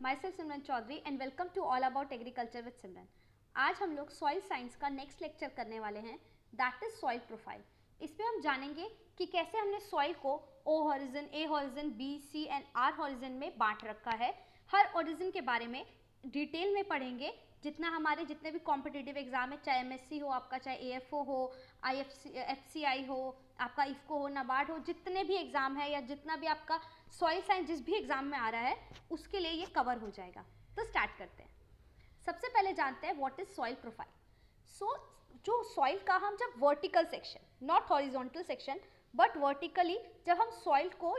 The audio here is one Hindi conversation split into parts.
My self Simran Chaudhary and welcome to all about agriculture with Simran. आज हम लोग सॉइल साइंस का नेक्स्ट लेक्चर करने वाले हैं, दैट इज सॉइल प्रोफाइल। इसमें हम जानेंगे कि कैसे हमने सॉइल को O horizon, A horizon, B, C and R horizon में बांट रखा है। हर हॉरिजन के बारे में डिटेल में पढ़ेंगे। जितना हमारे जितने भी कॉम्पिटिटिव एग्जाम है, चाहे एमएससी हो आपका, चाहे एएफओ हो, एफसीआई हो आपका, इफको हो, नाबार्ड हो, जितने भी एग्जाम है या जितना भी आपका सॉइल साइंस जिस भी एग्जाम में आ रहा है उसके लिए ये कवर हो जाएगा। तो स्टार्ट करते हैं। सबसे पहले जानते हैं व्हाट इज सॉइल प्रोफाइल। जो सॉइल का हम जब vertical section, not horizontal section but vertically जब हम सॉइल को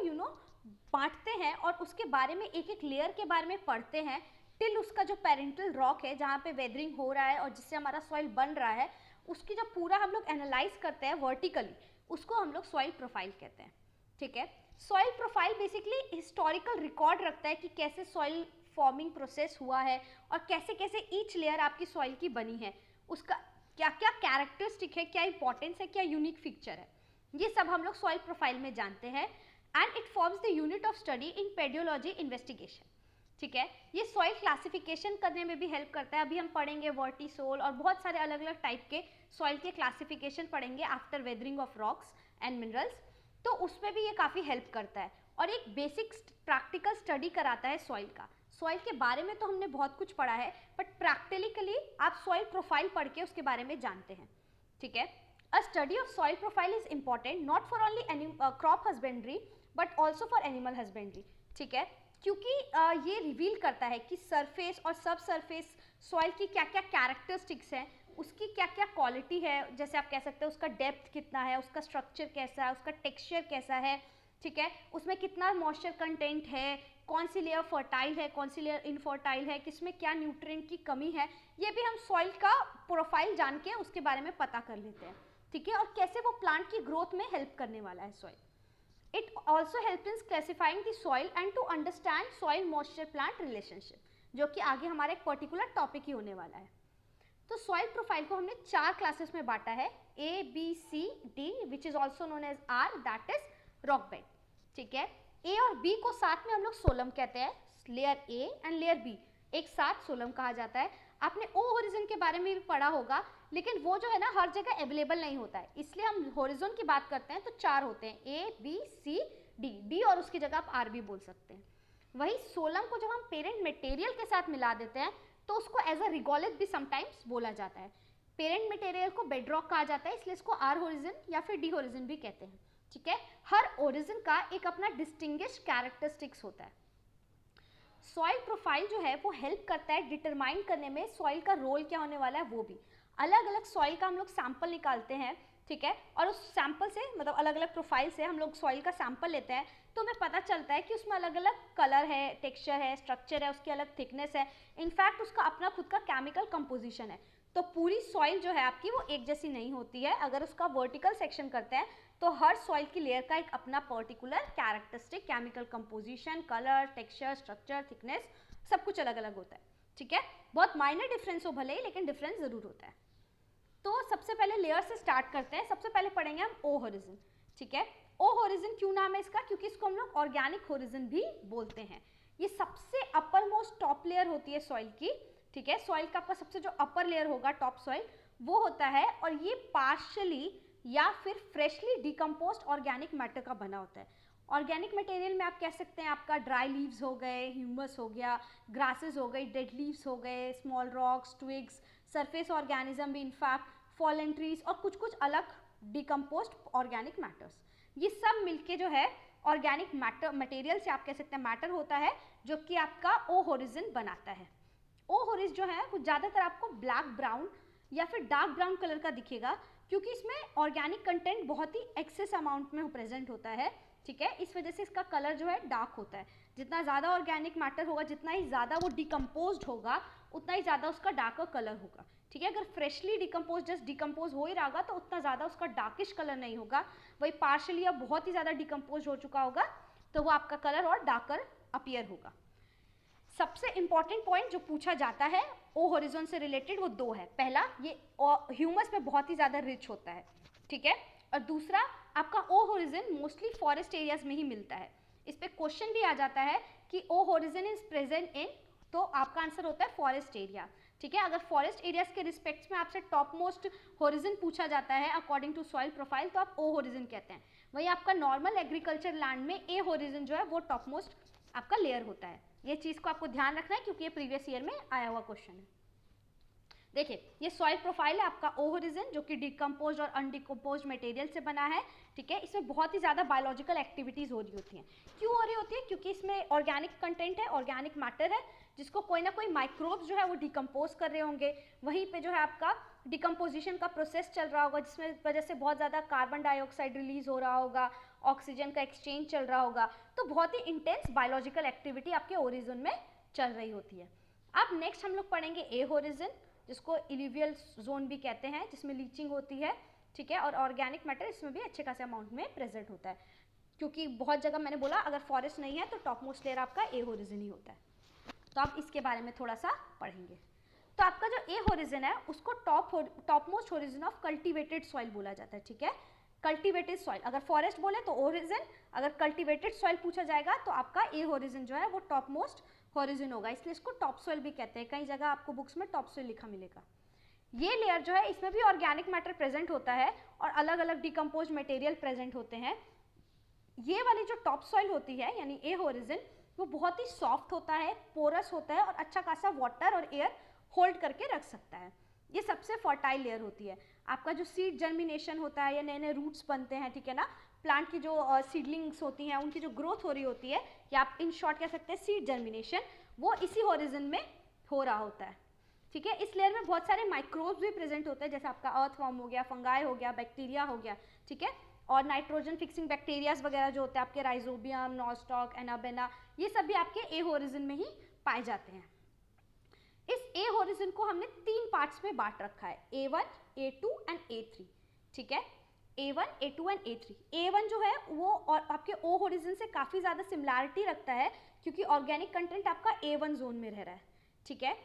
बांटते हैं और उसके बारे में एक एक लेयर के बारे में पढ़ते हैं टिल उसका जो पेरेंटल रॉक है जहाँ पे वेदरिंग हो रहा है और जिससे हमारा सॉइल बन रहा है, उसकी जब पूरा हम लोग एनालाइज करते हैं वर्टिकली, उसको हम लोग सॉइल प्रोफाइल कहते हैं। ठीक है, soil profile basically historical record रखता है कि कैसे सॉइल फॉर्मिंग प्रोसेस हुआ है और कैसे कैसे ईच लेयर आपकी सॉइल की बनी है, उसका क्या क्या कैरेक्टरिस्टिक है, क्या इंपॉर्टेंस है, क्या यूनिक फीचर है, ये सब हम लोग सॉइल प्रोफाइल में जानते हैं। And it forms the unit of study in pedology investigation. ठीक है, ये सॉइल क्लासिफिकेशन करने में भी हेल्प करता है। अभी हम पढ़ेंगे वर्टिसोल और बहुत सारे अलग अलग टाइप के सॉइल के क्लासिफिकेशन पढ़ेंगे after weathering of rocks and minerals, तो उसमें भी ये काफ़ी हेल्प करता है और एक बेसिक प्रैक्टिकल स्टडी कराता है सॉइल का। सॉइल के बारे में तो हमने बहुत कुछ पढ़ा है बट प्रैक्टिकली आप सॉइल प्रोफाइल पढ़ के उसके बारे में जानते हैं। ठीक है, अ study of soil profile is important not for only crop husbandry but also for animal husbandry. ठीक है, क्योंकि ये रिवील करता है कि सरफेस और सब सरफेस सॉइल की क्या क्या कैरेक्टरिस्टिक्स हैं, उसकी क्या क्या क्वालिटी है, जैसे आप कह सकते हैं उसका डेप्थ कितना है, उसका स्ट्रक्चर कैसा है, उसका टेक्सचर कैसा है। ठीक है, उसमें कितना मॉइस्चर कंटेंट है, कौन सी लेयर फर्टाइल है, कौन सी लेयर इनफर्टाइल है, किसमें क्या न्यूट्रिएंट की कमी है, ये भी हम सॉइल का प्रोफाइल जान के उसके बारे में पता कर लेते हैं। ठीक है, और कैसे वो प्लांट की ग्रोथ में हेल्प करने वाला है soil. It also helps in classifying the soil and to understand soil moisture plant relationship, जो कि आगे हमारा एक पर्टिकुलर टॉपिक ही होने वाला है। तो सॉइल प्रोफाइल को हमने 4 क्लासेस में बांटा है, A B C D which is also known as R, that is rock bed. ठीक है, ए और बी को साथ में हम लोग सोलम कहते हैं, layer A and layer B एक साथ सोलम कहा जाता है। आपने ओ होरिजन के बारे में भी पढ़ा होगा, लेकिन वो जो है ना हर जगह अवेलेबल नहीं होता है, इसलिए हम होरिजन की बात करते हैं तो 4 होते हैं, A B C D, D और उसकी जगह आप आर भी बोल सकते हैं। वही सोलम को जब हम पेरेंट मटेरियल के साथ मिला देते हैं तो उसको एज अ रिगोलिथ भी समटाइम्स बोला जाता है। पेरेंट मटेरियल को बेडरॉक कहा जाता है, इसलिए इसको आर होरिजन या फिर डी होरिजन भी कहते हैं। ठीक है, हर ओरिजिन का एक अपना डिस्टिंग्विश कैरेक्टरिस्टिक्स होता है। सॉइल प्रोफाइल जो है वो हेल्प करता है डिटरमाइन करने में सॉइल का रोल क्या होने वाला है। वो भी अलग अलग सॉइल का हम लोग सैंपल निकालते हैं। ठीक है, और उस सैंपल से मतलब अलग अलग प्रोफाइल से हम लोग सॉइल का सैंपल लेते हैं तो हमें पता चलता है कि उसमें अलग अलग कलर है, टेक्सचर है, स्ट्रक्चर है, उसकी अलग थिकनेस है, इनफैक्ट उसका अपना खुद का केमिकल कंपोजिशन है। तो पूरी सॉइल जो है आपकी वो एक जैसी नहीं होती है। अगर उसका वर्टिकल सेक्शन करते हैं तो हर सॉइल की लेयर का एक अपना particular characteristic, chemical composition, colour, texture, structure, thickness, सब कुछ अलग अलग होता है। ठीक है, बहुत माइनर डिफरेंस हो भले ही, लेकिन डिफरेंस जरूर होता है। तो सबसे पहले लेयर से स्टार्ट करते हैं। सबसे पहले पढ़ेंगे हम ओ होरिजन। ठीक है, ओ होरिजन क्यों नाम है इसका, क्योंकि इसको हम लोग ऑर्गेनिक होरिजन भी बोलते हैं। ये सबसे अपर मोस्ट टॉप लेयर होती है सॉइल की। ठीक है, सॉइल का आपका सबसे जो अपर लेयर होगा, टॉप सॉइल, वो होता है और ये पार्शियली या फिर फ्रेशली डिकम्पोज्ड ऑर्गेनिक मैटर का बना होता है। ऑर्गेनिक मटेरियल में आप कह सकते हैं आपका ड्राई लीव्स हो गए, ह्यूमस हो गया, ग्रासेस हो गई, डेड लीव्स हो गए, small rocks, twigs, surface organism भी, इनफैक्ट फॉलन ट्रीज और कुछ कुछ अलग डिकम्पोज्ड ऑर्गेनिक मैटर्स, ये सब मिलके जो है ऑर्गेनिक मैटर मटेरियल से आप कह सकते हैं मैटर होता है, जो कि आपका ओ होरिजन बनाता है। ओ होरिज जो है वो ज़्यादातर आपको ब्लैक ब्राउन या फिर डार्क ब्राउन कलर का दिखेगा, क्योंकि इसमें ऑर्गेनिक कंटेंट बहुत ही एक्सेस अमाउंट में प्रेजेंट होता है। ठीक है, इस वजह से इसका कलर जो है डार्क होता है। जितना ज़्यादा ऑर्गेनिक मैटर होगा, जितना ही ज़्यादा वो डिकम्पोज्ड होगा, उतना ही ज़्यादा उसका डार्कर कलर होगा। ठीक है, अगर फ्रेशली डिकम्पोज जस्ट डिकम्पोज हो ही रहा होगा तो उतना ज़्यादा उसका डार्किश कलर नहीं होगा। वही पार्शली या बहुत ही ज़्यादा डिकम्पोज हो चुका होगा तो वो आपका कलर और डार्कर अपीयर होगा। सबसे इंपॉर्टेंट पॉइंट जो पूछा जाता है ओ होरिजन से रिलेटेड वो 2 है। पहला, ये ह्यूमस में बहुत ही ज़्यादा रिच होता है। ठीक है, और दूसरा आपका ओ होरिजन मोस्टली फॉरेस्ट एरियाज में ही मिलता है। इस पर क्वेश्चन भी आ जाता है कि ओ होरिजन इज प्रेजेंट इन तो आपका आंसर होता है फॉरेस्ट एरिया। ठीक है, अगर फॉरेस्ट एरियाज के रिस्पेक्ट्स में आपसे टॉप मोस्ट होरिजन पूछा जाता है अकॉर्डिंग टू सॉइल प्रोफाइल, तो आप ओ होरिजन कहते हैं। वही आपका नॉर्मल एग्रीकल्चर लैंड में ए होरिजन जो है वो टॉप मोस्ट आपका लेयर होता है। ये चीज को आपको ध्यान रखना है क्योंकि ये प्रीवियस ईयर में आया हुआ क्वेश्चन है। देखिए, ये सॉइल प्रोफाइल है आपका ओ होरिजन, जो कि डिकम्पोज और अनडिकम्पोज मटेरियल से बना है। ठीक है, इसमें बहुत ही ज़्यादा बायोलॉजिकल एक्टिविटीज़ हो रही होती हैं। क्यों हो रही होती है? क्योंकि इसमें ऑर्गेनिक कंटेंट है, ऑर्गेनिक मैटर है, जिसको कोई ना कोई माइक्रोब्स जो है वो डिकम्पोज कर रहे होंगे। वहीं पे जो है आपका डिकम्पोजिशन का प्रोसेस चल रहा होगा, जिसमें वजह से बहुत ज़्यादा कार्बन डाइऑक्साइड रिलीज हो रहा होगा, ऑक्सीजन का एक्सचेंज चल रहा होगा। तो बहुत ही इंटेंस बायोलॉजिकल एक्टिविटी आपके ओरिजिन में चल रही होती है। अब नेक्स्ट हम लोग पढ़ेंगे ए होरिजन, जिसको इल्यूवियल जोन भी कहते हैं, जिसमें लीचिंग होती है। ठीक है, और ऑर्गेनिक मैटर इसमें भी अच्छे खासे अमाउंट में प्रेजेंट होता है, क्योंकि बहुत जगह मैंने बोला अगर फॉरेस्ट नहीं है तो टॉप मोस्ट लेयर आपका ए होरिजन ही होता है। तो आप इसके बारे में थोड़ा सा पढ़ेंगे। तो आपका जो ए होरिजन है उसको top most horizon of cultivated soil बोला जाता है। ठीक है, कल्टिवेटेड सॉइल, अगर फॉरेस्ट बोले तो होरिजन, अगर कल्टिवेटेड सॉइल पूछा जाएगा तो आपका ए होरिजन जो है वो टॉप मोस्ट होरिजन होगा, इसलिए इसको टॉप सॉइल भी कहते हैं। कई जगह आपको बुक्स में टॉप सॉइल लिखा मिलेगा। ये लेयर जो है इसमें भी ऑर्गेनिक मैटर प्रेजेंट होता है और अलग अलग डिकम्पोज मटेरियल प्रेजेंट होते हैं। ये वाली जो टॉप सॉइल होती है यानी ए होरिजन, वो बहुत ही सॉफ्ट होता है, पोरस होता है और अच्छा खासा वाटर और एयर होल्ड करके रख सकता है। ये सबसे फर्टाइल लेयर होती है। आपका जो सीड जर्मिनेशन होता है या नए नए रूट्स बनते हैं, ठीक है ना, प्लांट की जो सीडलिंग्स होती हैं उनकी जो ग्रोथ हो रही होती है, या आप इन शॉर्ट कह सकते हैं सीड जर्मिनेशन, वो इसी होरिजन में हो रहा होता है। ठीक है, इस लेयर में बहुत सारे माइक्रोब्स भी प्रेजेंट होते हैं, जैसे आपका अर्थवर्म हो गया, फंगाई हो गया, बैक्टीरिया हो गया। ठीक है, और नाइट्रोजन फिक्सिंग बैक्टीरियाज वगैरह जो होते हैं आपके राइजोबियम, नॉस्टॉक, एनाबेना, ये सब भी आपके ए होरिजन में ही पाए जाते हैं। इस ए होरिजन को हमने 3 पार्ट्स में बांट रखा है, A1, A2 एंड A3। ठीक है, A1, A2 and A3। A1 जो है वो और आपके ओ होरिजन से काफ़ी ज़्यादा सिमिलैरिटी रखता है, क्योंकि ऑर्गेनिक कंटेंट आपका A1 जोन में रह रहा है। ठीक है,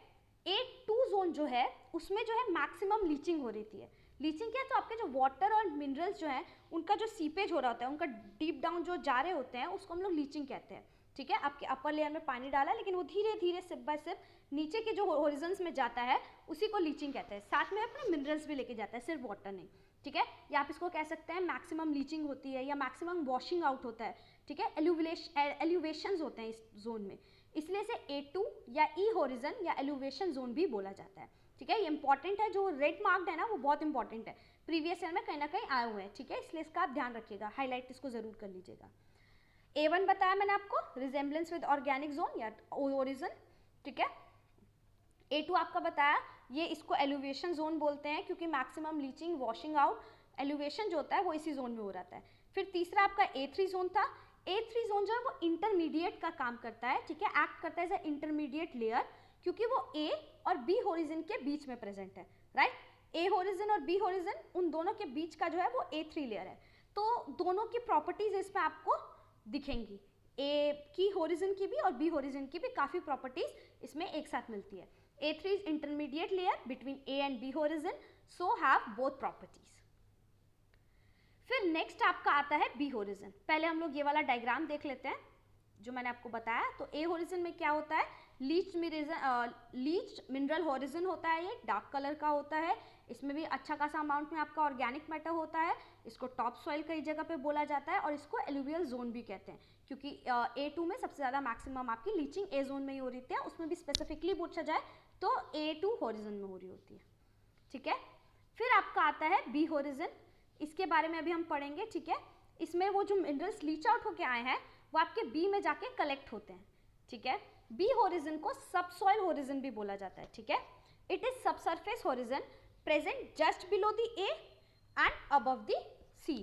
A2 जोन जो है उसमें जो है मैक्सिमम लीचिंग हो रही थी। लीचिंग क्या है? तो आपके जो वाटर और मिनरल्स जो हैं उनका जो सीपेज हो रहा होता है, उनका डीप डाउन जो जा रहे होते हैं, उसको हम लोग लीचिंग कहते हैं। ठीक है, आपके अपर लेयर में पानी डाला, लेकिन वो धीरे धीरे सिप बाय सिप नीचे के जो होरिजन्स में जाता है उसी को लीचिंग कहते हैं। साथ में अपने मिनरल्स भी लेके जाता है, सिर्फ वाटर नहीं। ठीक है, या आप इसको कह सकते हैं मैक्सिमम लीचिंग होती है या मैक्सिमम वॉशिंग आउट होता है। ठीक है, एल्यूवेशंस होते हैं इस जोन में, इसलिए इसे A2 या ई होरिजन या एल्यूवेशन जोन भी बोला जाता है। ठीक है, ये इंपॉर्टेंट है, जो रेड मार्क्ड है ना वो बहुत इंपॉर्टेंट है, प्रीवियस ईयर में कहीं ना कहीं आए हुए हैं। ठीक है, इसलिए इसका आप ध्यान रखिएगा, हाईलाइट इसको जरूर कर लीजिएगा। A1 बताया मैंने आपको, रिजेम्बलेंस विद ऑर्गेनिक जोन या ओरिजन। ठीक है, A2 आपका बताया, ये इसको एल्यूवेशन जोन बोलते हैं, क्योंकि मैक्सिमम लीचिंग, वॉशिंग आउट, एल्यूवेशन जो होता है वो इसी जोन में हो रहा है। फिर तीसरा आपका A3 जोन था। A3 जोन जो है वो इंटरमीडिएट का काम करता है। ठीक है, एक्ट करता है एज ए इंटरमीडिएट लेयर, क्योंकि वो A और B होरिजन के बीच में प्रेजेंट है। राइट, A होरिजन और B होरिजन, उन दोनों के बीच का जो है वो A3 लेयर है। तो दोनों की प्रॉपर्टीज इसमें आपको दिखेंगी, A की होरिजन की भी और B होरिजन की भी काफ़ी प्रॉपर्टीज इसमें एक साथ मिलती है। A3 is intermediate layer between A and B horizon, so have both properties. फिर नेक्स्ट आपका आता है B होरिजन। पहले हम लोग ये वाला डायग्राम देख लेते हैं जो मैंने आपको बताया। तो A होरिजन में क्या होता है, लीच्ड मिनरल होरिजन होता है, ये डार्क कलर का होता है। इसमें भी अच्छा खासा अमाउंट में आपका ऑर्गेनिक मैटर होता है। इसको टॉप सॉइल कई जगह पे बोला जाता है और इसको एलुवियल जोन भी कहते हैं, क्योंकि A2 में सबसे ज़्यादा मैक्सिमम आपकी लीचिंग A जोन में ही हो रही थी। उसमें भी स्पेसिफिकली पूछा जाए तो A2 होरिजन में हो रही होती है। ठीक है, फिर आपका आता है B होरिजन। इसके बारे में अभी हम पढ़ेंगे। ठीक है, इसमें वो जो मिनरल्स लीच आउट होके आए हैं वो आपके B में जाके कलेक्ट होते हैं। ठीक है, B होरिजन को सबसॉइल होरिजन भी बोला जाता है। ठीक है, it is subsurface horizon present just below the A and above the C।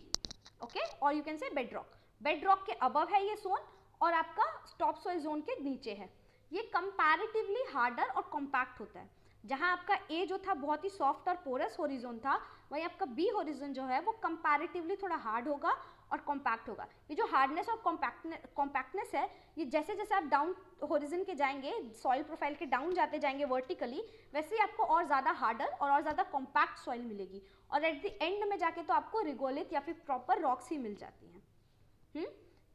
Okay, और you can say bedrock, bedrock के अबव है ये जोन और आपका टॉप सॉइल जोन के नीचे है। ये कंपैरेटिवली हार्डर और कॉम्पैक्ट होता है। जहां आपका A जो था बहुत ही सॉफ्ट और पोरस होरिजन था, वहीं आपका B होरिजन जो है वो कंपैरेटिवली थोड़ा हार्ड होगा और कॉम्पैक्ट होगा। ये जो हार्डनेस और कॉम्पैक्टनेस है, ये जैसे जैसे आप डाउन होरिजन के जाएंगे, सॉइल प्रोफाइल के डाउन जाते जाएंगे वर्टिकली, वैसे ही आपको और ज़्यादा हार्डर और ज़्यादा कॉम्पैक्ट सॉइल मिलेगी और एट द एंड में जाके तो आपको रिगोलिथ या फिर प्रॉपर रॉक्स ही मिल जाती हैं।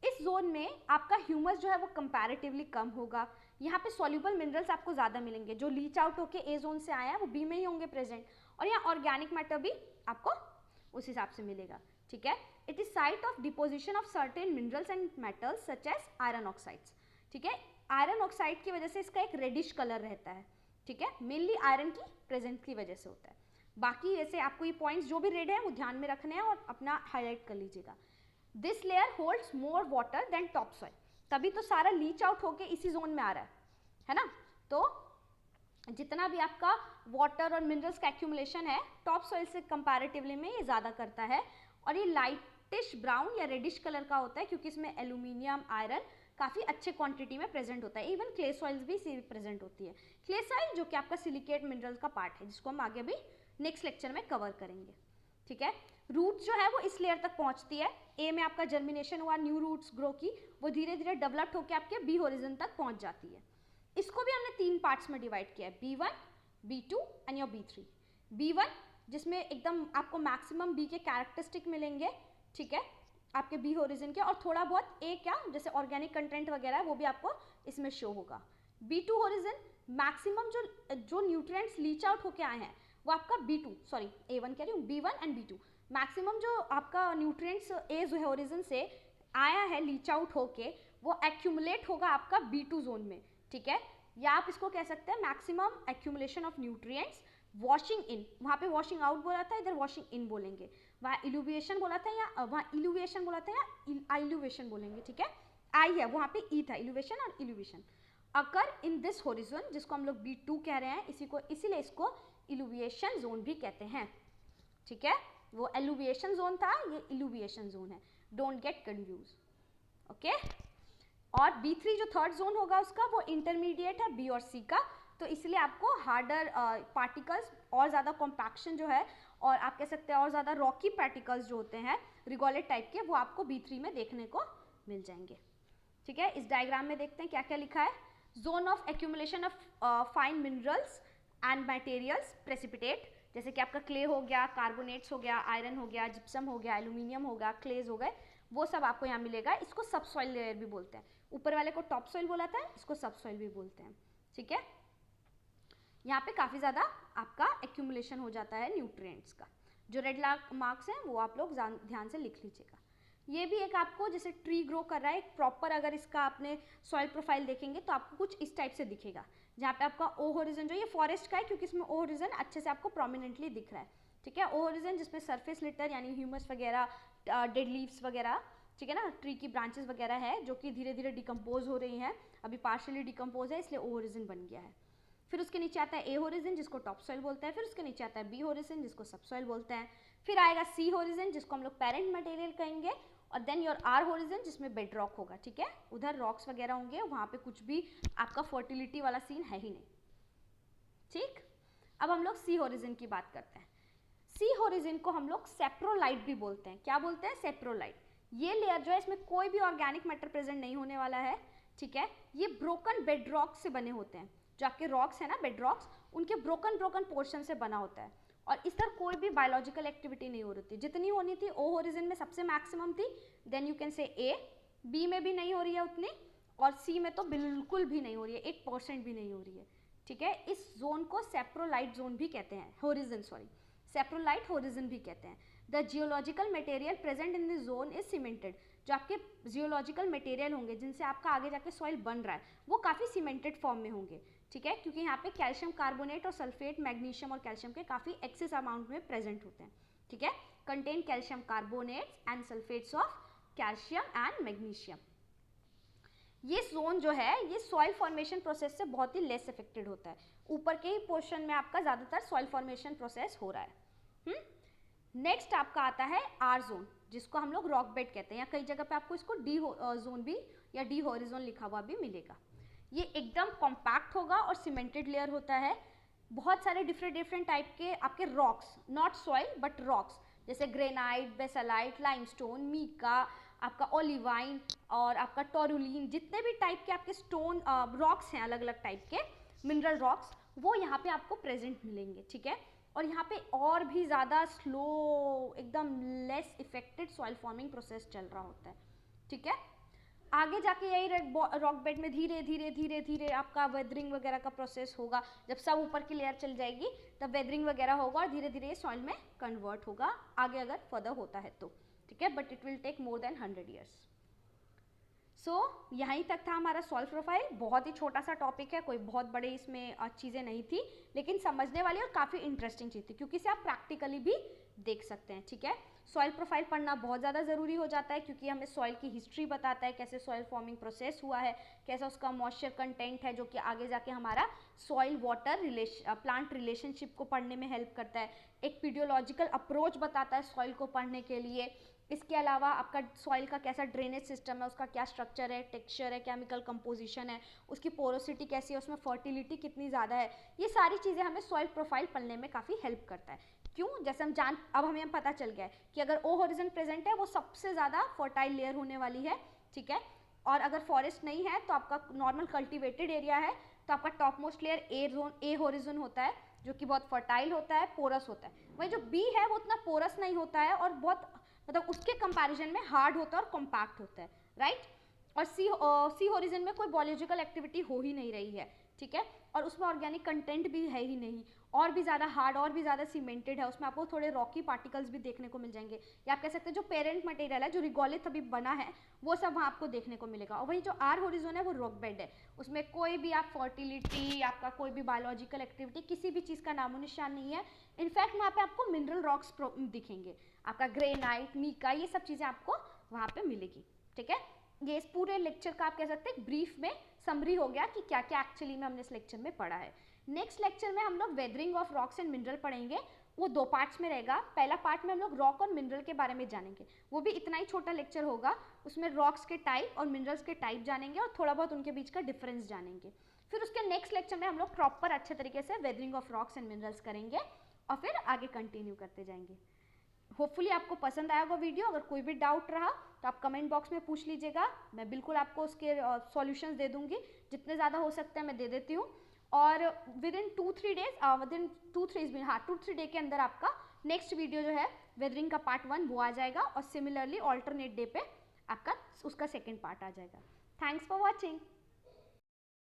इस जोन में आपका ह्यूमस जो है वो कंपैरेटिवली कम होगा, यहाँ पे सॉल्यूबल मिनरल्स आपको ज़्यादा मिलेंगे, जो लीच आउट होके ए जोन से आया है वो बी में ही होंगे प्रेजेंट, और यहाँ ऑर्गेनिक मैटर भी आपको उस हिसाब से मिलेगा, ठीक है। It is site of deposition of certain minerals and metals such as iron oxides, ठीक है। आयरन ऑक्साइड की वजह से इसका एक रेडिश कलर रहता है, ठीक है, मेनली आयरन की प्रेजेंस की वजह से होता है। बाकी जैसे आपको ये पॉइंट्स जो भी रेड है वो ध्यान में रखने हैं और अपना हाईलाइट कर लीजिएगा। This layer holds more water than top soil, तभी तो सारा लीच आउट होके इसी जोन में आ रहा है ना। तो जितना भी आपका वाटर और मिनरल्स का एक्यूमुलेशन है टॉप सॉइल से कंपैरेटिवली में ये ज़्यादा करता है, और ये लाइटिश ब्राउन या रेडिश कलर का होता है क्योंकि इसमें एल्यूमिनियम आयरन काफ़ी अच्छे क्वांटिटी में प्रेजेंट होता है। इवन क्ले सॉइल्स भी इसी प्रेजेंट होती है। क्ले सॉइल जो कि आपका सिलिकेट मिनरल्स का पार्ट है, जिसको हम आगे भी नेक्स्ट लेक्चर में कवर करेंगे, ठीक है। रूट्स जो है वो इस लेयर तक पहुंचती है। ए में आपका जर्मिनेशन हुआ, न्यू रूट्स ग्रो की, वो धीरे धीरे डेवलप्ड होकर आपके बी होरिजन तक पहुंच जाती है। इसको भी हमने 3 पार्ट्स में डिवाइड किया है, B1, B2 and your B3। B1 जिसमें एकदम आपको मैक्सिमम बी के कैरेक्टरिस्टिक मिलेंगे, ठीक है, आपके बी होरिजन के, और थोड़ा बहुत ए क्या जैसे ऑर्गेनिक कंटेंट वगैरह है वो भी आपको इसमें शो होगा। B2 होरिजन मैक्सिमम जो न्यूट्रिएंट्स लीच आउट होके आए हैं वो आपका B2 सॉरी A1 कह रही हूँ, B1 एंड B2 मैक्सिमम जो आपका न्यूट्रिएंट्स ए होरिजन से आया है लीच आउट होके वो एक्यूमुलेट होगा आपका B2 जोन में, ठीक है। या आप इसको कह सकते हैं maximum accumulation of nutrients washing in, वहाँ पे वॉशिंग आउट बोला था, इधर वॉशिंग इन बोलेंगे, वहाँ इल्यूविएशन बोला था या वहाँ इल्यूविएशन बोला था या आइल्यूवेशन बोलेंगे, ठीक है। आई है वहाँ पे ई था, इल्यूवेशन और इल्यूविएशन अकर इन दिस होरिजन, जिसको हम लोग B2 कह रहे हैं, इसीलिए इसको इल्यूविएशन जोन भी कहते हैं, ठीक है। वो एल्यूविएशन जोन था, ये इल्यूविएशन जोन है, डोंट गेट कंफ्यूज, ओके। और B3 जो थर्ड जोन होगा उसका वो इंटरमीडिएट है B और C का, तो इसलिए आपको हार्डर पार्टिकल्स और ज़्यादा कॉम्पैक्शन जो है, और आप कह सकते हैं और ज़्यादा रॉकी पार्टिकल्स जो होते हैं रिगोलेट टाइप के, वो आपको B3 में देखने को मिल जाएंगे, ठीक है। इस डायग्राम में देखते हैं क्या क्या लिखा है। Zone of accumulation of fine minerals and materials precipitate, जैसे कि आपका क्ले हो गया, कार्बोनेट्स हो गया, आयरन हो गया, जिप्सम हो गया, एल्यूमिनियम हो गया, क्लेज हो गए, वो सब आपको यहाँ मिलेगा। इसको सब सॉइल लेयर भी बोलते हैं, ऊपर वाले को टॉप सॉइल बोला था, इसको सब सॉइल भी बोलते हैं, ठीक है। यहाँ पे काफ़ी ज़्यादा आपका एक्यूमुलेशन हो जाता है न्यूट्रिएंट्स का। जो रेड मार्क्स हैं वो आप लोग ध्यान से लिख लीजिएगा। ये भी एक आपको जैसे ट्री ग्रो कर रहा है, एक प्रॉपर अगर इसका आपने सॉइल प्रोफाइल देखेंगे तो आपको कुछ इस टाइप से दिखेगा, जहाँ पे आपका ओ होरिजन जो ये फॉरेस्ट का है क्योंकि इसमें ओ होरिजन अच्छे से आपको प्रोमिनेंटली दिख रहा है, ठीक है। ओ होरिजन जिसमें सरफेस लिटर यानी ह्यूमस वगैरह, डेड लीव्स वगैरह, ठीक है ना, ट्री की ब्रांचेस वगैरह है जो कि धीरे धीरे डिकम्पोज हो रही हैं, अभी पार्शियली डिकम्पोज है इसलिए ओ होरिजन बन गया है। फिर उसके नीचे आता है ए होरिजन जिसको टॉप सॉइल बोलते हैं, फिर उसके नीचे आता है बी होरिजन जिसको सब सॉइल बोलते हैं, फिर आएगा सी होरिजन जिसको हम लोग पेरेंट मटेरियल कहेंगे, और देन योर आर होरिजन जिसमें बेड रॉक होगा, ठीक है। उधर रॉक्स वगैरह होंगे, वहाँ पे कुछ भी आपका फर्टिलिटी वाला सीन है ही नहीं, ठीक। अब हम लोग सी होरिजन की बात करते हैं। सी होरिजन को हम लोग सेप्रोलाइट भी बोलते हैं। क्या बोलते हैं? सेप्रोलाइट। ये लेयर जो है इसमें कोई भी ऑर्गेनिक मैटर प्रेजेंट नहीं होने वाला है, ठीक है। ये ब्रोकन बेड रॉक से बने होते हैं, जो आपके रॉक्स है ना, बेड रॉक्स, उनके ब्रोकन पोर्शन से बना होता है, और इस तरह कोई भी बायोलॉजिकल एक्टिविटी नहीं हो रही थी। जितनी होनी थी ओ होरिजन में सबसे मैक्सिमम थी, देन यू कैन से ए, बी में भी नहीं हो रही है उतनी, और सी में तो बिल्कुल भी नहीं हो रही है, 1% भी नहीं हो रही है, ठीक है। इस जोन को सेप्रोलाइट जोन भी कहते हैं, होरिजन सॉरी, सेप्रोलाइट होरिजन भी कहते हैं। The geological material present in this zone is cemented. जो आपके जियोलॉजिकल मटेरियल होंगे जिनसे आपका आगे जाके सॉइल बन रहा है वो काफ़ी सीमेंटेड फॉर्म में होंगे, ठीक है, क्योंकि यहाँ पे कैल्शियम कार्बोनेट और सल्फेट, मैग्नीशियम और कैल्शियम के काफ़ी एक्सेस अमाउंट में प्रेजेंट होते हैं, ठीक है। Contain calcium carbonates and sulphates of calcium and magnesium. ये जोन जो है ये सॉइल फॉर्मेशन प्रोसेस से बहुत ही लेस इफेक्टेड होता है, ऊपर के ही पोर्शन में आपका ज़्यादातर सॉइल फॉर्मेशन प्रोसेस हो रहा है। नेक्स्ट आपका आता है आर जोन, जिसको हम लोग रॉक बेड कहते हैं, या कई जगह पे आपको इसको डी जोन भी या डी हॉरिजॉन लिखा हुआ भी मिलेगा। ये एकदम कॉम्पैक्ट होगा और सीमेंटेड लेयर होता है। बहुत सारे डिफरेंट टाइप के आपके rocks, not soil but rocks, जैसे ग्रेनाइट, बेसालाइट, लाइमस्टोन, मीका, आपका ओलिवाइन और आपका टोरुलिन, जितने भी टाइप के आपके स्टोन रॉक्स हैं, अलग अलग टाइप के मिनरल रॉक्स, वो यहाँ पे आपको प्रेजेंट मिलेंगे, ठीक है। और यहाँ पे और भी ज़्यादा स्लो, एकदम less affected soil forming process चल रहा होता है, ठीक है। आगे जाके यही रॉक बेड में धीरे धीरे धीरे धीरे आपका वेदरिंग वगैरह का प्रोसेस होगा। जब सब ऊपर की लेयर चल जाएगी तब वेदरिंग वगैरह होगा और धीरे धीरे ये सॉइल में कन्वर्ट होगा आगे अगर फर्दर होता है तो, ठीक है, but it will take more than 100 years. So यहीं तक था हमारा सॉइल प्रोफाइल। बहुत ही छोटा सा टॉपिक है, कोई बहुत बड़े इसमें चीज़ें नहीं थी, लेकिन समझने वाली और काफ़ी इंटरेस्टिंग चीज़ थी क्योंकि इसे आप प्रैक्टिकली भी देख सकते हैं, ठीक है। सॉइल प्रोफाइल पढ़ना बहुत ज़्यादा ज़रूरी हो जाता है क्योंकि हमें सॉइल की हिस्ट्री बताता है, कैसे सॉइल फॉर्मिंग प्रोसेस हुआ है, कैसा उसका मॉइस्चर कंटेंट है, जो कि आगे जाके हमारा सॉइल वाटर प्लांट रिलेशनशिप को पढ़ने में हेल्प करता है। एक पीडियोलॉजिकल अप्रोच बताता है सॉइल को पढ़ने के लिए। इसके अलावा आपका सॉइल का कैसा ड्रेनेज सिस्टम है, उसका क्या स्ट्रक्चर है, टेक्सचर है, केमिकल कंपोजिशन है, उसकी पोरोसिटी कैसी है, उसमें फर्टिलिटी कितनी ज़्यादा है, ये सारी चीज़ें हमें सॉइल प्रोफाइल पढ़ने में काफ़ी हेल्प करता है। क्यों? जैसे अब हमें पता चल गया है कि अगर ओ हॉरिजन प्रेजेंट है वो सबसे ज़्यादा फर्टाइल लेयर होने वाली है, ठीक है। और अगर फॉरेस्ट नहीं है तो आपका नॉर्मल कल्टिवेटेड एरिया है तो आपका top most layer A horizon होता है जो कि बहुत फर्टाइल होता है, पोरस होता है। वही जो बी है वो उतना पोरस नहीं होता है और बहुत मतलब उसके कंपैरिजन में हार्ड होता है और कॉम्पैक्ट होता है, राइट। और सी हॉरिजन में कोई बायोलॉजिकल एक्टिविटी हो ही नहीं रही है, ठीक है, और उसमें ऑर्गेनिक कंटेंट भी है ही नहीं, और भी ज़्यादा हार्ड और भी ज़्यादा सीमेंटेड है, उसमें आपको थोड़े रॉकी पार्टिकल्स भी देखने को मिल जाएंगे, या आप कह सकते हैं जो पेरेंट मटेरियल है, जो रिगोलिथ अभी बना है, वो सब वहाँ आपको देखने को मिलेगा। और वही जो आर हॉरिजन है वो रॉक बेड है, उसमें कोई भी आप फर्टिलिटी, आपका कोई भी बायोलॉजिकल एक्टिविटी, किसी भी चीज़ का नामो निशान नहीं है। इनफैक्ट वहाँ पे आपको मिनरल रॉक्स दिखेंगे, आपका ग्रेनाइट, मीका, ये सब चीज़ें आपको वहाँ पे मिलेगी, ठीक है। ये इस पूरे लेक्चर का आप कह सकते हैं ब्रीफ में समरी हो गया कि क्या क्या एक्चुअली में हमने इस लेक्चर में पढ़ा है। नेक्स्ट लेक्चर में हम लोग weathering of rocks and mineral पढ़ेंगे, वो 2 पार्ट्स में रहेगा। पहला पार्ट में हम लोग रॉक और मिनरल के बारे में जानेंगे, वो भी इतना ही छोटा लेक्चर होगा, उसमें रॉक्स के टाइप और मिनरल्स के टाइप जानेंगे और थोड़ा बहुत उनके बीच का डिफरेंस जानेंगे। फिर उसके नेक्स्ट लेक्चर में हम लोग प्रॉपर अच्छे तरीके से weathering of rocks and minerals करेंगे और फिर आगे कंटिन्यू करते जाएंगे। होपफुली आपको पसंद आया होगा वीडियो। अगर कोई भी डाउट रहा तो आप कमेंट बॉक्स में पूछ लीजिएगा, मैं बिल्कुल आपको उसके सॉल्यूशंस दे दूंगी, जितने ज़्यादा हो सकते हैं मैं दे देती हूँ। और विद इन 2-3 डे के अंदर आपका नेक्स्ट वीडियो जो है वेदरिंग का पार्ट 1 वो आ जाएगा और सिमिलरली ऑल्टरनेट डे पे आपका उसका सेकेंड पार्ट आ जाएगा। Thanks for watching.